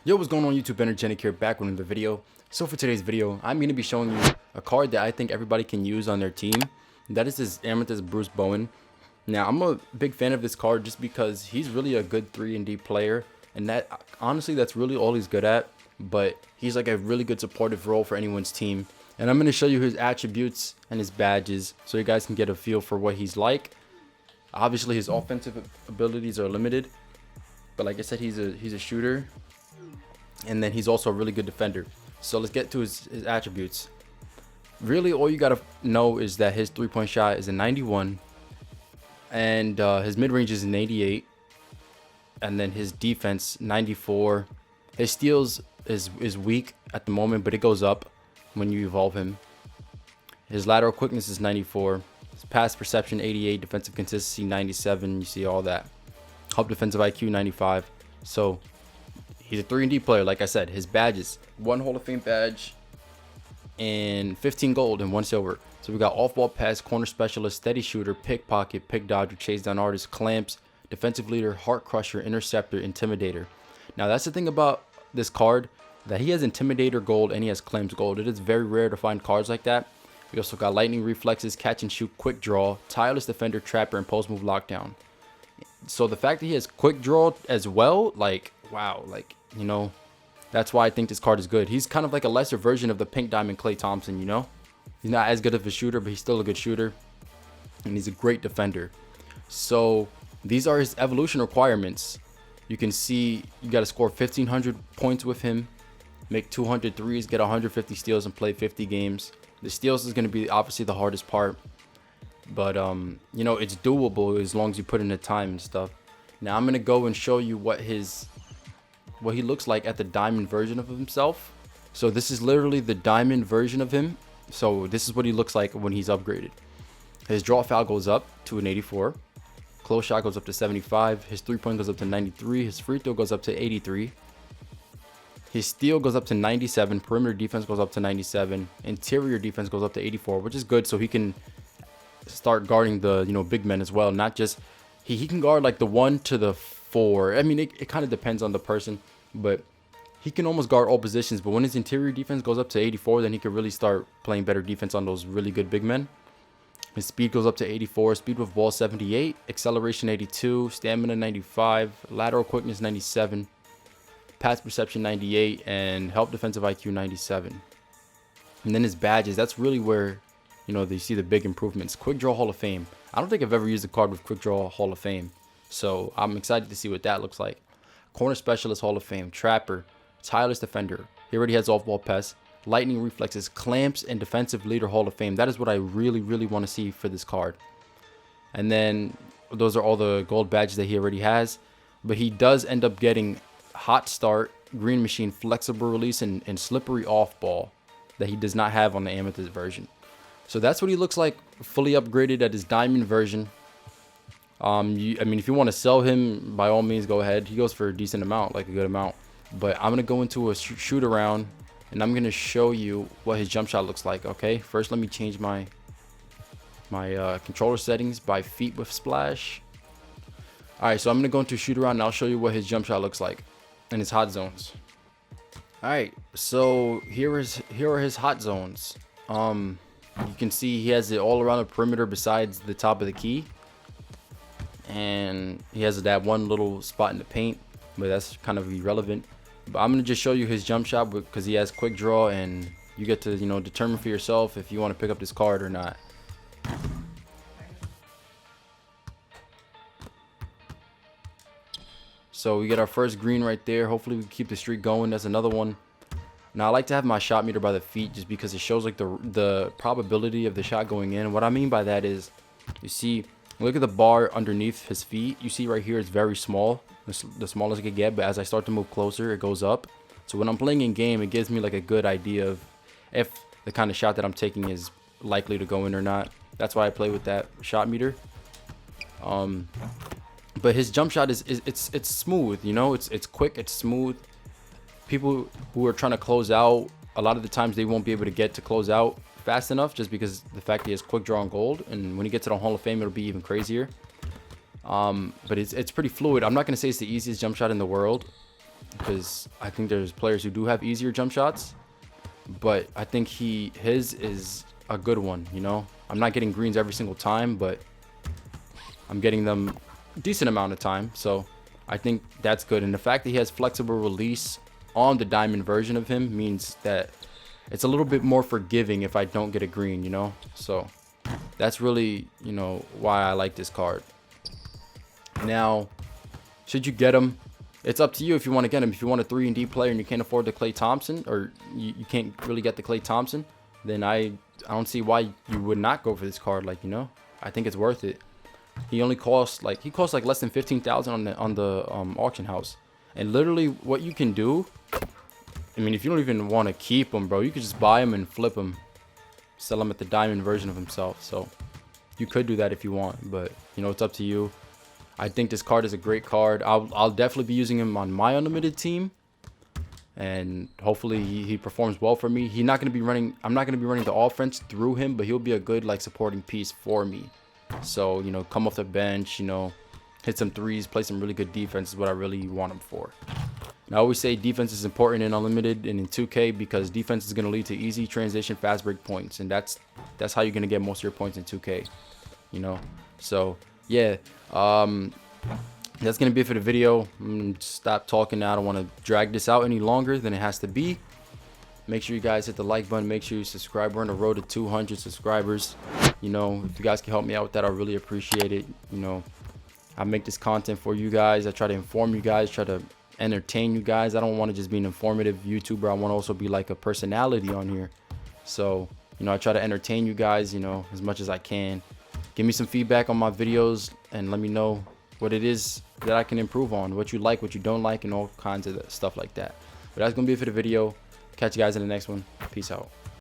Yo, what's going on YouTube? Energetic here, back with another video. So for today's video, I'm going to be showing you a card that I think everybody can use on their team. That is this Amethyst Bowen. Now, I'm a big fan of this card just because he's really a good 3-and-D player. And that, honestly, that's really all he's good at. But he's like a really good supportive role for anyone's team. And I'm going to show you his attributes and his badges so you guys can get a feel for what he's like. Obviously, his offensive abilities are limited. But like I said, he's a shooter. And then he's also a really good defender. So let's get to his attributes. Really, all you gotta know is that his three-point shot is a 91, and his mid-range is an 88, and then his defense 94. His steals is weak at the moment, but it goes up when you evolve him. His lateral quickness is 94. His pass perception 88, defensive consistency 97. You see all that. Help defensive IQ 95. So he's a 3-and-D player, like I said. His badges: 1 Hall of Fame badge and 15 gold and 1 silver. So we got off-ball pass, corner specialist, steady shooter, pickpocket, pick dodger, chase down artist, clamps, defensive leader, heart crusher, interceptor, intimidator. Now that's the thing about this card, that he has intimidator gold and he has clamps gold. It is very rare to find cards like that. We also got lightning reflexes, catch and shoot, quick draw, tireless defender, trapper, and post move lockdown. So the fact that he has quick draw as well, like, wow, like, you know, that's why I think this card is good. He's kind of like a lesser version of the Pink Diamond Klay Thompson, you know? He's not as good of a shooter, but he's still a good shooter. And he's a great defender. So these are his evolution requirements. You can see you got to score 1,500 points with him, make 200 threes, get 150 steals, and play 50 games. The steals is going to be obviously the hardest part. But, you know, it's doable as long as you put in the time and stuff. Now I'm going to go and show you what he looks like at the diamond version of himself. So this is literally the diamond version of him. So this is what he looks like when he's upgraded. His draw foul goes up to an 84. Close shot goes up to 75. His 3-point goes up to 93. His free throw goes up to 83. His steal goes up to 97. Perimeter defense goes up to 97. Interior defense goes up to 84, which is good, so he can start guarding the, you know, big men as well. Not just he can guard like the 1 to the 4. I mean, it kind of depends on the person, but he can almost guard all positions. But when his interior defense goes up to 84, then he can really start playing better defense on those really good big men. His speed goes up to 84, speed with ball 78, acceleration 82, stamina 95, lateral quickness 97, pass perception 98, and help defensive IQ 97. And then his badges, that's really where, you know, they see the big improvements. Quick Draw Hall of Fame. I don't think I've ever used a card with Quick Draw Hall of Fame, so I'm excited to see what that looks like. Corner Specialist Hall of Fame. Trapper. Tireless Defender. He already has off-ball pass. Lightning Reflexes. Clamps and Defensive Leader Hall of Fame. That is what I really, really want to see for this card. And then those are all the gold badges that he already has. But he does end up getting Hot Start, Green Machine, Flexible Release, and Slippery Off-Ball that he does not have on the Amethyst version. So that's what he looks like fully upgraded at his diamond version. I mean, if you want to sell him, by all means, go ahead. He goes for a decent amount, like a good amount. But I'm going to go into a shoot around, and I'm going to show you what his jump shot looks like, okay? First, let me change my controller settings by feet with splash. All right, so I'm going to go into a shoot around, and I'll show you what his jump shot looks like and his hot zones. All right, so here are his hot zones. You can see he has it all around the perimeter besides the top of the key. And he has that one little spot in the paint, but that's kind of irrelevant. But I'm going to just show you his jump shot because he has quick draw, and you get to, you know, determine for yourself if you want to pick up this card or not. So we get our first green right there. Hopefully we keep the streak going. That's another one. Now I like to have my shot meter by the feet just because it shows like the probability of the shot going in. What I mean by that is, you see, look at the bar underneath his feet. You see right here it's very small, the smallest I could get. But as I start to move closer, it goes up. So when I'm playing in game, it gives me like a good idea of if the kind of shot that I'm taking is likely to go in or not. That's why I play with that shot meter. But his jump shot it's smooth, you know, it's quick, it's smooth. People who are trying to close out, a lot of the times they won't be able to get to close out fast enough just because the fact he has quick draw and gold, and when he gets to the Hall of Fame it'll be even crazier. But it's pretty fluid. I'm not going to say it's the easiest jump shot in the world, because I think there's players who do have easier jump shots, but I think his is a good one, you know. I'm not getting greens every single time, but I'm getting them a decent amount of time, so I think that's good. And the fact that he has flexible release on the diamond version of him means that it's a little bit more forgiving if I don't get a green, you know. So that's really, you know, why I like this card. Now, should you get him? It's up to you if you want to get him. If you want a 3-and-D player and you can't afford the Klay Thompson, or you can't really get the Klay Thompson, then I don't see why you would not go for this card. Like, you know, I think it's worth it. He only costs like less than 15,000 on the auction house. And literally what you can do, I mean, if you don't even want to keep him, bro, you could just buy him and flip him, sell him at the diamond version of himself. So you could do that if you want, but you know, it's up to you. I think this card is a great card. I'll definitely be using him on my unlimited team, and hopefully he performs well for me. I'm not going to be running the offense through him, but he'll be a good like supporting piece for me. So, you know, come off the bench, you know, hit some threes, play some really good defense is what I really want him for. And I always say defense is important in unlimited and in 2K, because defense is going to lead to easy transition, fast break points, and that's how you're going to get most of your points in 2K, you know. So yeah, that's gonna be it for the video. I'm gonna stop talking now. I don't want to drag this out any longer than it has to be. Make sure you guys hit the like button, make sure you subscribe. We're on the road to 200 subscribers. You know, if you guys can help me out with that, I really appreciate it. You know, I make this content for you guys. I try to inform you guys, try to entertain you guys. I don't want to just be an informative YouTuber. I want to also be like a personality on here. So, you know, I try to entertain you guys, you know, as much as I can. Give me some feedback on my videos and let me know what it is that I can improve on, what you like, what you don't like, and all kinds of stuff like that. But that's going to be it for the video. Catch you guys in the next one. Peace out.